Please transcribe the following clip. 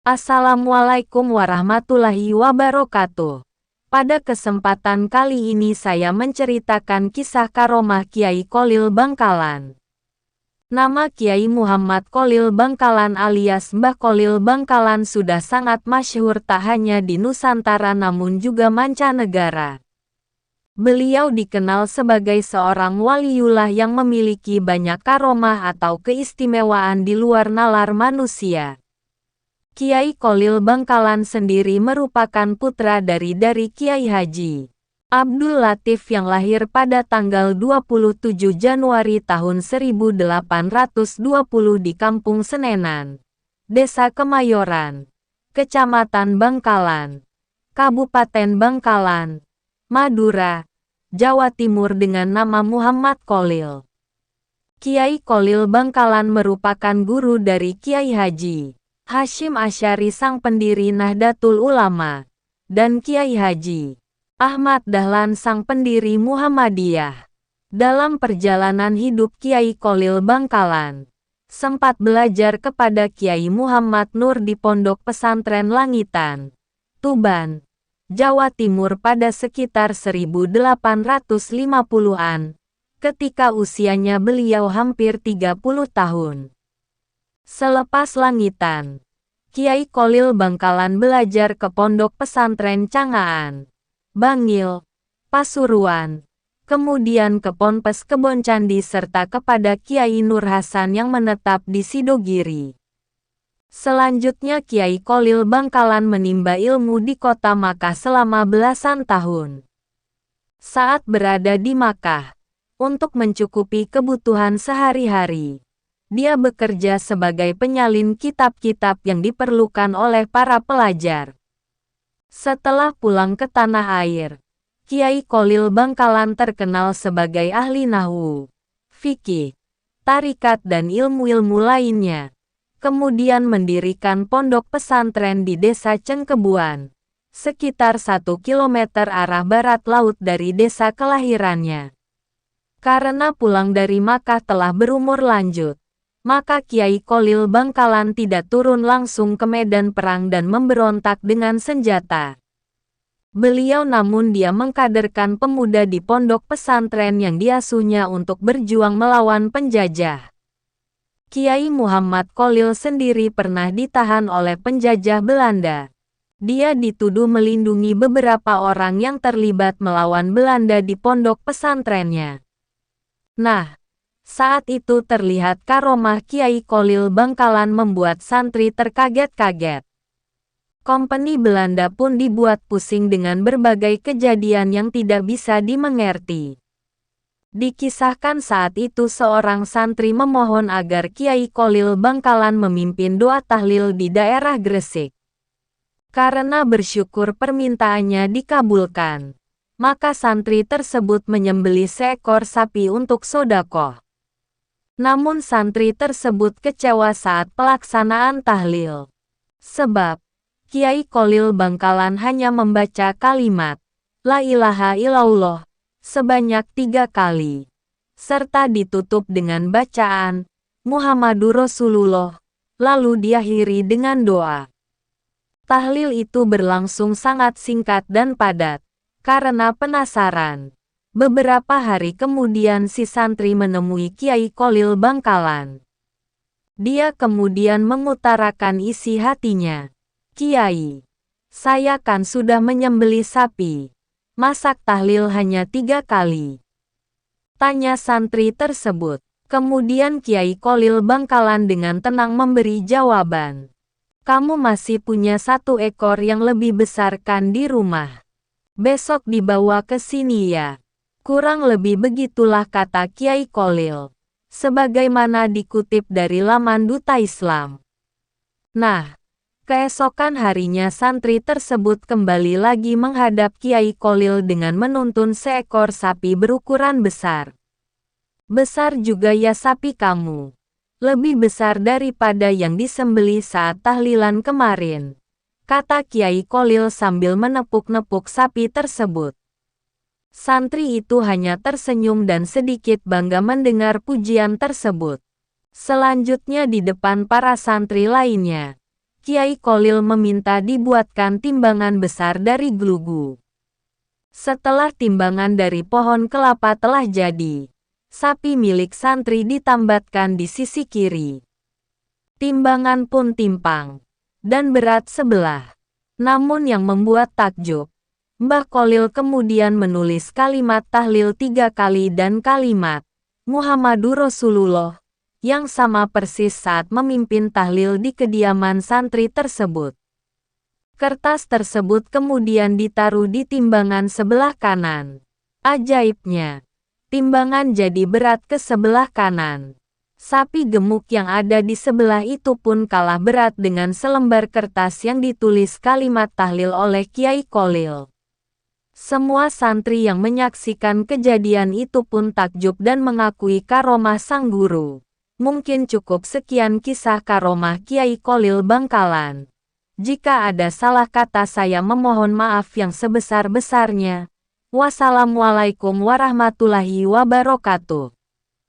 Assalamualaikum warahmatullahi wabarakatuh. Pada kesempatan kali ini saya menceritakan kisah karomah Kiai Kholil Bangkalan. Nama Kiai Muhammad Kholil Bangkalan alias Mbah Kholil Bangkalan sudah sangat masyhur tak hanya di Nusantara namun juga mancanegara. Beliau dikenal sebagai seorang waliullah yang memiliki banyak karomah atau keistimewaan di luar nalar manusia. Kiai Kholil Bangkalan sendiri merupakan putra dari Kiai Haji Abdul Latif yang lahir pada tanggal 27 Januari tahun 1820 di Kampung Senenan, Desa Kemayoran, Kecamatan Bangkalan, Kabupaten Bangkalan, Madura, Jawa Timur dengan nama Muhammad Kholil. Kiai Kholil Bangkalan merupakan guru dari Kiai Haji Hasyim Asy'ari sang pendiri Nahdlatul Ulama, dan Kiai Haji Ahmad Dahlan sang pendiri Muhammadiyah. Dalam perjalanan hidup Kiai Kholil Bangkalan, sempat belajar kepada Kiai Muhammad Nur di Pondok Pesantren Langitan, Tuban, Jawa Timur pada sekitar 1850-an, ketika usianya beliau hampir 30 tahun. Selepas Langitan, Kiai Kholil Bangkalan belajar ke Pondok Pesantren Cangaan, Bangil, Pasuruan, kemudian ke Ponpes Kebon Candi serta kepada Kiai Nur Hasan yang menetap di Sidogiri. Selanjutnya Kiai Kholil Bangkalan menimba ilmu di kota Makkah selama belasan tahun. Saat berada di Makkah, untuk mencukupi kebutuhan sehari-hari, dia bekerja sebagai penyalin kitab-kitab yang diperlukan oleh para pelajar. Setelah pulang ke tanah air, Kiai Kholil Bangkalan terkenal sebagai ahli nahwu, fikih, tarikat dan ilmu-ilmu lainnya. Kemudian mendirikan pondok pesantren di Desa Cengkebuan, sekitar 1 km arah barat laut dari desa kelahirannya. Karena pulang dari Makkah telah berumur lanjut, maka Kiai Kholil Bangkalan tidak turun langsung ke medan perang dan memberontak dengan senjata. Beliau namun dia mengkaderkan pemuda di pondok pesantren yang diasuhnya untuk berjuang melawan penjajah. Kiai Muhammad Kholil sendiri pernah ditahan oleh penjajah Belanda. Dia dituduh melindungi beberapa orang yang terlibat melawan Belanda di pondok pesantrennya. Nah, saat itu terlihat karomah Kiai Kholil Bangkalan membuat santri terkaget-kaget. Kompeni Belanda pun dibuat pusing dengan berbagai kejadian yang tidak bisa dimengerti. Dikisahkan saat itu seorang santri memohon agar Kiai Kholil Bangkalan memimpin doa tahlil di daerah Gresik. Karena bersyukur permintaannya dikabulkan, maka santri tersebut menyembelih seekor sapi untuk sedekah. Namun santri tersebut kecewa saat pelaksanaan tahlil. Sebab, Kiai Kholil Bangkalan hanya membaca kalimat, La ilaha illallah, sebanyak 3 kali. Serta ditutup dengan bacaan, Muhammadur Rasulullah, lalu diakhiri dengan doa. Tahlil itu berlangsung sangat singkat dan padat. Karena penasaran, beberapa hari kemudian si santri menemui Kiai Kholil Bangkalan. Dia kemudian mengutarakan isi hatinya. Kiai, saya kan sudah menyembelih sapi. Masak tahlil hanya 3 kali? Tanya santri tersebut. Kemudian Kiai Kholil Bangkalan dengan tenang memberi jawaban. Kamu masih punya 1 ekor yang lebih besar kan di rumah. Besok dibawa ke sini ya. Kurang lebih begitulah kata Kiai Kholil, sebagaimana dikutip dari laman Duta Islam. Nah, keesokan harinya santri tersebut kembali lagi menghadap Kiai Kholil dengan menuntun seekor sapi berukuran besar. Besar juga ya sapi kamu. Lebih besar daripada yang disembelih saat tahlilan kemarin, kata Kiai Kholil sambil menepuk-nepuk sapi tersebut. Santri itu hanya tersenyum dan sedikit bangga mendengar pujian tersebut. Selanjutnya di depan para santri lainnya, Kiai Kholil meminta dibuatkan timbangan besar dari glugu. Setelah timbangan dari pohon kelapa telah jadi, sapi milik santri ditambatkan di sisi kiri. Timbangan pun timpang dan berat sebelah. Namun yang membuat takjub, Mbah Kholil kemudian menulis kalimat tahlil 3 kali dan kalimat Muhammadur Rasulullah yang sama persis saat memimpin tahlil di kediaman santri tersebut. Kertas tersebut kemudian ditaruh di timbangan sebelah kanan. Ajaibnya, timbangan jadi berat ke sebelah kanan. Sapi gemuk yang ada di sebelah itu pun kalah berat dengan selembar kertas yang ditulis kalimat tahlil oleh Kiai Kholil. Semua santri yang menyaksikan kejadian itu pun takjub dan mengakui karomah sang guru. Mungkin cukup sekian kisah karomah Kiai Kholil Bangkalan. Jika ada salah kata saya memohon maaf yang sebesar-besarnya. Wassalamualaikum warahmatullahi wabarakatuh.